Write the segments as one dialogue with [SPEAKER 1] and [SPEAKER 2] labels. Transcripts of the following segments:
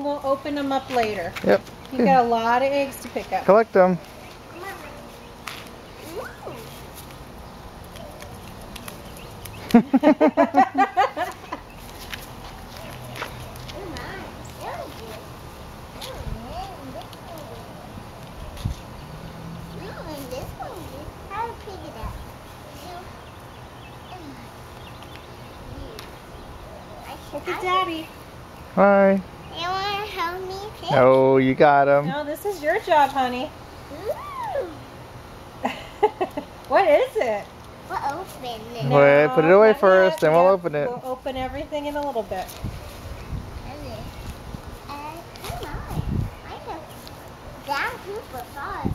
[SPEAKER 1] and we'll open them up later.
[SPEAKER 2] Yep.
[SPEAKER 1] You got a lot of eggs to pick up.
[SPEAKER 2] Collect them.
[SPEAKER 1] Look at Daddy.
[SPEAKER 2] Hi.
[SPEAKER 3] You want to help me pick?
[SPEAKER 2] Oh, you got them.
[SPEAKER 1] No, this is your job, honey.
[SPEAKER 3] Ooh.
[SPEAKER 1] What is it?
[SPEAKER 3] We'll open it.
[SPEAKER 2] Wait, put it away
[SPEAKER 1] not
[SPEAKER 2] first,
[SPEAKER 1] yet.
[SPEAKER 2] then we'll
[SPEAKER 1] Yep,
[SPEAKER 2] open it.
[SPEAKER 1] We'll open everything in a little bit.
[SPEAKER 3] Come on. I know. That super fast.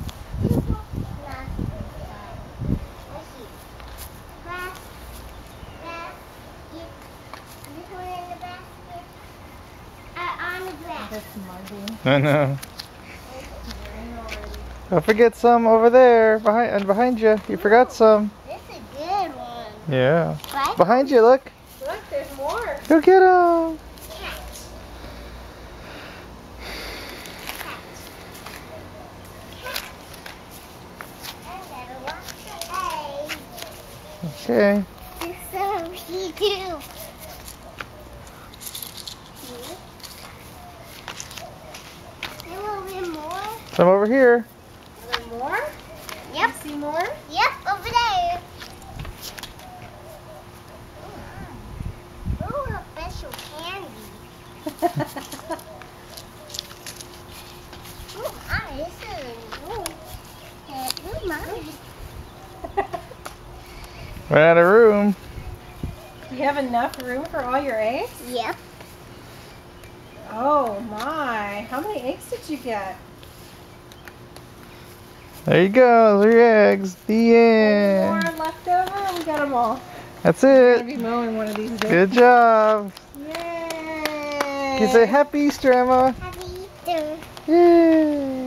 [SPEAKER 2] I know. Don't forget some over there, behind you. You forgot some.
[SPEAKER 3] This is a good one.
[SPEAKER 2] Yeah.
[SPEAKER 3] Right?
[SPEAKER 2] Behind you, look.
[SPEAKER 1] Look, there's more.
[SPEAKER 2] Go get them. Okay.
[SPEAKER 3] So he do. There will be more.
[SPEAKER 2] Some over here.
[SPEAKER 1] Are there more?
[SPEAKER 3] Yep.
[SPEAKER 1] You see more?
[SPEAKER 3] Yep, over there. Ooh, a special candy. Ooh, this is ooh, mine.
[SPEAKER 2] Ran out of room.
[SPEAKER 1] Do you have enough room for all your eggs?
[SPEAKER 3] Yep.
[SPEAKER 1] Oh my. How many eggs did you get?
[SPEAKER 2] There you go. Those are your eggs. The end.
[SPEAKER 1] More left over? We got them all.
[SPEAKER 2] That's
[SPEAKER 1] We're gonna
[SPEAKER 2] it.
[SPEAKER 1] be mowing one of these days.
[SPEAKER 2] Good job.
[SPEAKER 1] Yay!
[SPEAKER 2] You say Happy Easter, Emma.
[SPEAKER 3] Happy Easter.
[SPEAKER 2] Yay.